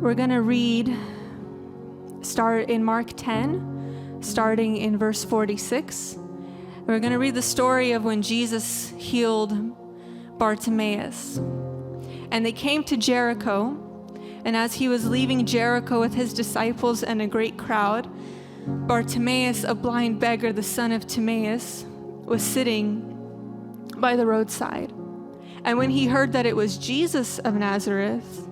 We're going to start in Mark 10, starting in verse 46. We're going to read the story of when Jesus healed Bartimaeus. And they came to Jericho, and as he was leaving Jericho with his disciples and a great crowd, Bartimaeus, a blind beggar, the son of Timaeus, was sitting by the roadside. And when he heard that it was Jesus of Nazareth,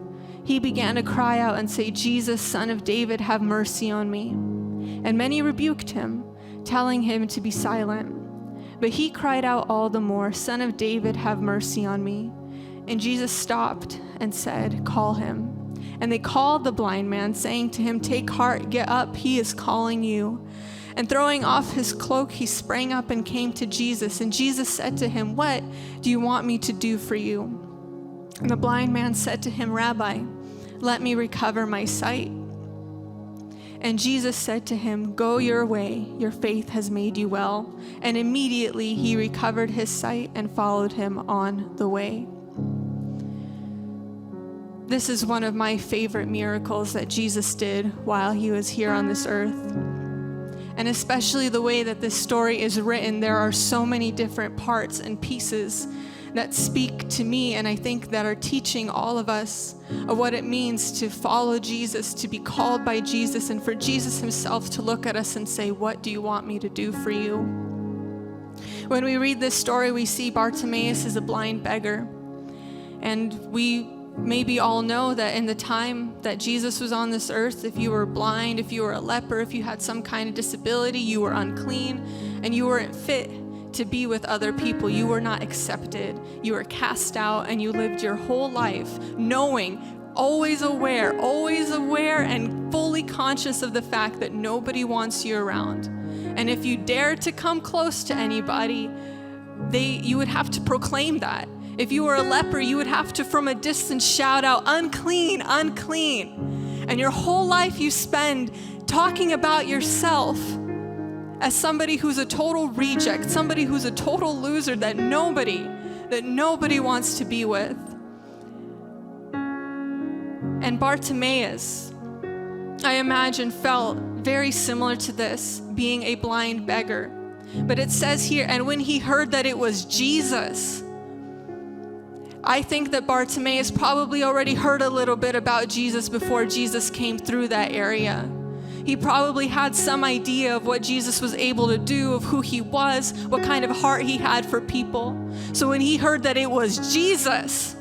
he began to cry out and say, "Jesus, son of David, have mercy on me." And many rebuked him, telling him to be silent. But he cried out all the more, "Son of David, have mercy on me." And Jesus stopped and said, "Call him." And they called the blind man, saying to him, "Take heart, get up, he is calling you." And throwing off his cloak, he sprang up and came to Jesus. And Jesus said to him, "What do you want me to do for you?" And the blind man said to him, "Rabbi, let me recover my sight." And Jesus said to him, "Go your way, your faith has made you well." And immediately he recovered his sight and followed him on the way. This is one of my favorite miracles that Jesus did while he was here on this earth. And especially the way that this story is written, there are so many different parts and pieces that speak to me, and I think that are teaching all of us of what it means to follow Jesus, to be called by Jesus, and for Jesus himself to look at us and say, "What do you want me to do for you?" When we read this story, we see Bartimaeus is a blind beggar. And we maybe all know that in the time that Jesus was on this earth, if you were blind, if you were a leper, if you had some kind of disability, you were unclean, and you weren't fit to be with other people. You were not accepted. You were cast out, and you lived your whole life knowing, always aware and fully conscious of the fact that nobody wants you around. And if you dared to come close to anybody, you would have to proclaim that. If you were a leper, you would have to from a distance shout out, "Unclean, unclean." And your whole life you spend talking about yourself as somebody who's a total reject, somebody who's a total loser that nobody wants to be with. And Bartimaeus, I imagine, felt very similar to this, being a blind beggar. But it says here, and when he heard that it was Jesus, I think that Bartimaeus probably already heard a little bit about Jesus before Jesus came through that area. He probably had some idea of what Jesus was able to do, of who he was, what kind of heart he had for people. So when he heard that it was Jesus,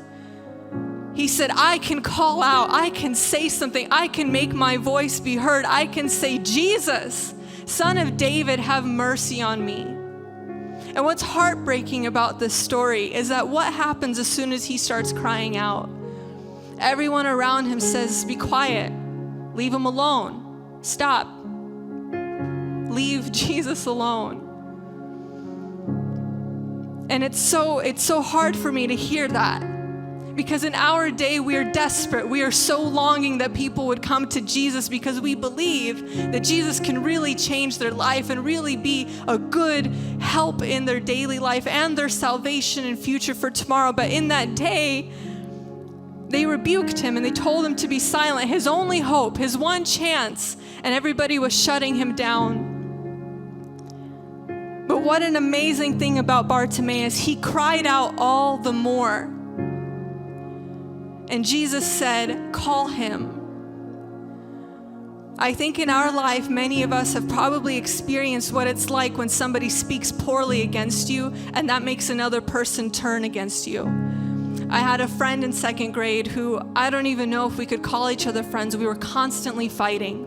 he said, "I can call out, I can say something, I can make my voice be heard. I can say, 'Jesus, Son of David, have mercy on me.'" And what's heartbreaking about this story is that what happens as soon as he starts crying out? Everyone around him says, "Be quiet, leave him alone. Stop. Leave Jesus alone." And it's so hard for me to hear that, because in our day we are desperate. We are so longing that people would come to Jesus because we believe that Jesus can really change their life and really be a good help in their daily life and their salvation and future for tomorrow. But in that day, they rebuked him and they told him to be silent, his only hope, his one chance, and everybody was shutting him down. But what an amazing thing about Bartimaeus, he cried out all the more. And Jesus said, "Call him." I think in our life, many of us have probably experienced what it's like when somebody speaks poorly against you and that makes another person turn against you. I had a friend in second grade who, I don't even know if we could call each other friends. We were constantly fighting.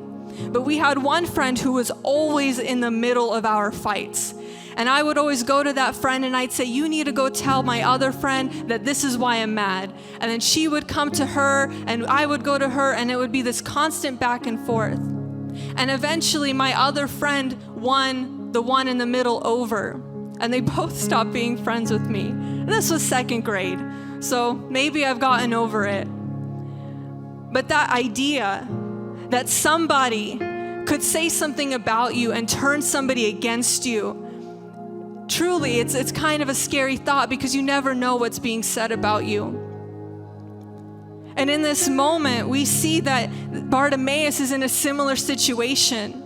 But we had one friend who was always in the middle of our fights. And I would always go to that friend and I'd say, "You need to go tell my other friend that this is why I'm mad." And then she would come to her and I would go to her, and it would be this constant back and forth. And eventually my other friend won the one in the middle over, and they both stopped being friends with me. And this was second grade, so maybe I've gotten over it. But that idea that somebody could say something about you and turn somebody against you, truly, it's kind of a scary thought, because you never know what's being said about you. And in this moment, we see that Bartimaeus is in a similar situation.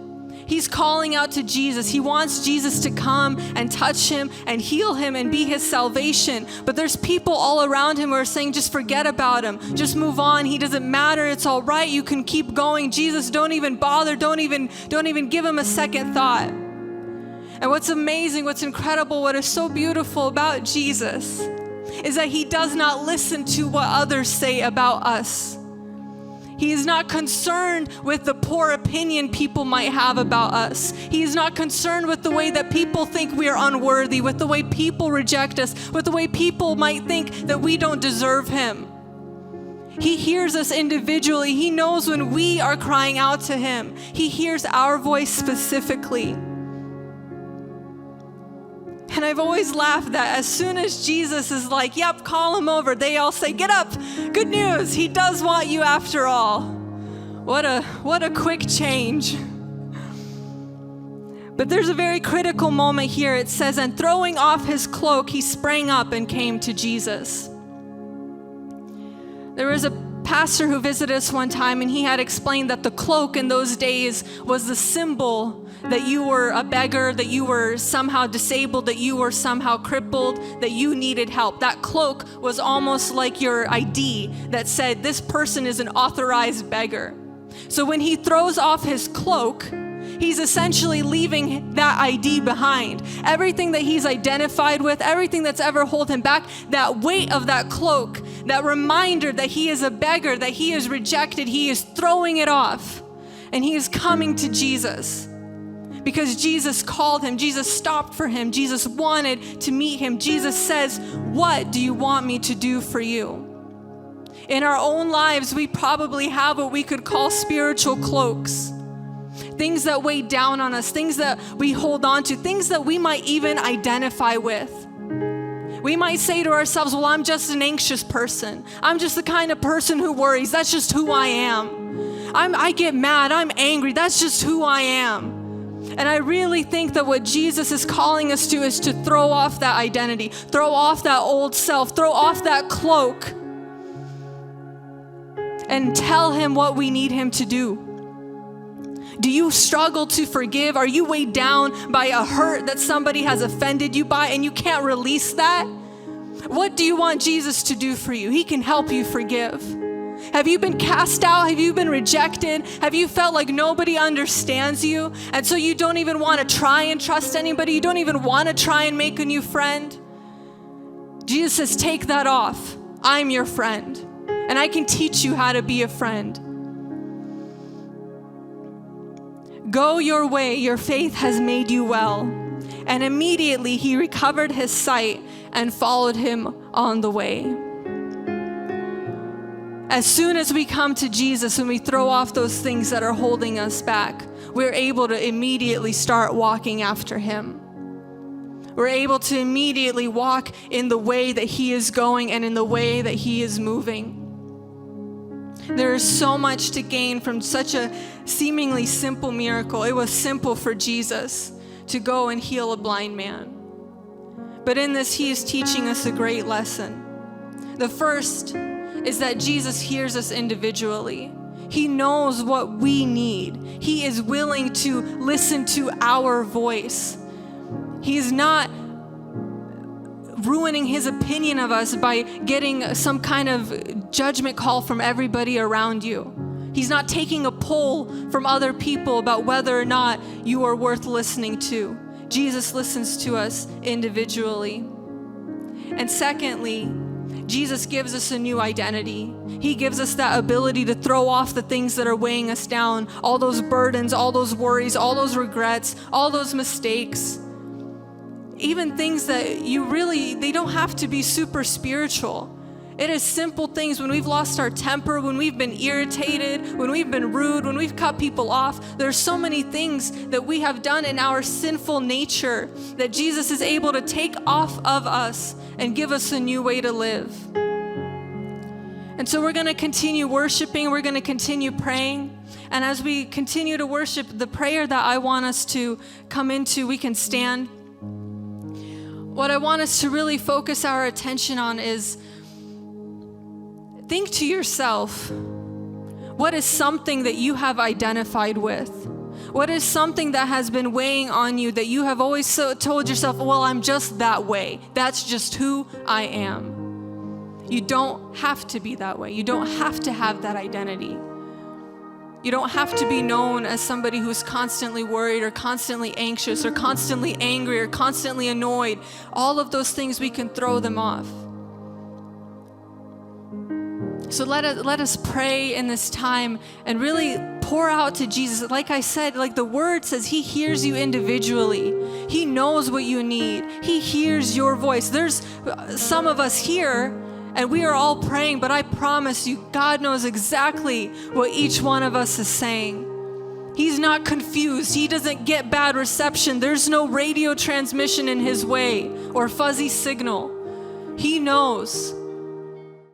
He's calling out to Jesus. He wants Jesus to come and touch him and heal him and be his salvation. But there's people all around him who are saying, just forget about him. Just move on. He doesn't matter. It's all right. You can keep going. Jesus, don't even bother. Don't even give him a second thought. And what's amazing, what's incredible, what is so beautiful about Jesus is that he does not listen to what others say about us. He is not concerned with the poor opinion people might have about us. He is not concerned with the way that people think we are unworthy, with the way people reject us, with the way people might think that we don't deserve him. He hears us individually. He knows when we are crying out to him. He hears our voice specifically. And I've always laughed that as soon as Jesus is like, yep, call him over, they all say, get up, good news, he does want you after all. What a quick change. But there's a very critical moment here. It says, and throwing off his cloak, he sprang up and came to Jesus. There was a pastor who visited us one time, and he had explained that the cloak in those days was the symbol that you were a beggar, that you were somehow disabled, that you were somehow crippled, that you needed help. That cloak was almost like your ID that said this person is an authorized beggar. So when he throws off his cloak, he's essentially leaving that ID behind. Everything that he's identified with, everything that's ever held him back, that weight of that cloak, that reminder that he is a beggar, that he is rejected, he is throwing it off. And he is coming to Jesus. Because Jesus called him, Jesus stopped for him, Jesus wanted to meet him. Jesus says, what do you want me to do for you? In our own lives, we probably have what we could call spiritual cloaks. Things that weigh down on us, things that we hold on to, things that we might even identify with. We might say to ourselves, well, I'm just an anxious person. I'm just the kind of person who worries. That's just who I am. I get mad, I'm angry. That's just who I am. And I really think that what Jesus is calling us to is to throw off that identity, throw off that old self, throw off that cloak, and tell him what we need him to do. Do you struggle to forgive? Are you weighed down by a hurt that somebody has offended you by and you can't release that? What do you want Jesus to do for you? He can help you forgive. Have you been cast out? Have you been rejected? Have you felt like nobody understands you? And so you don't even want to try and trust anybody? You don't even want to try and make a new friend? Jesus says, take that off. I'm your friend. And I can teach you how to be a friend. Go your way, your faith has made you well. And immediately he recovered his sight and followed him on the way. As soon as we come to Jesus and we throw off those things that are holding us back, we're able to immediately start walking after him. We're able to immediately walk in the way that he is going and in the way that he is moving. There is so much to gain from such a seemingly simple miracle. It was simple for Jesus to go and heal a blind man. But in this, he is teaching us a great lesson. The first is that Jesus hears us individually. He knows what we need. He is willing to listen to our voice. He is not ruining his opinion of us by getting some kind of judgment call from everybody around you. He's not taking a poll from other people about whether or not you are worth listening to. Jesus listens to us individually. And secondly, Jesus gives us a new identity. He gives us that ability to throw off the things that are weighing us down, all those burdens, all those worries, all those regrets, all those mistakes. Even things that they don't have to be super spiritual. It is simple things when we've lost our temper, when we've been irritated, when we've been rude, when we've cut people off. There's so many things that we have done in our sinful nature that Jesus is able to take off of us and give us a new way to live. And so we're going to continue worshiping. We're going to continue praying. And as we continue to worship, the prayer that I want us to come into, we can stand. What I want us to really focus our attention on is think to yourself, what is something that you have identified with? What is something that has been weighing on you that you have always told yourself, well, I'm just that way. That's just who I am. You don't have to be that way. You don't have to have that identity. You don't have to be known as somebody who's constantly worried or constantly anxious or constantly angry or constantly annoyed. All of those things, we can throw them off. So let us pray in this time and really pour out to Jesus. Like I said, like the word says, he hears you individually. He knows what you need. He hears your voice. There's some of us here and we are all praying, but I promise you, God knows exactly what each one of us is saying. He's not confused. He doesn't get bad reception. There's no radio transmission in his way or fuzzy signal. He knows.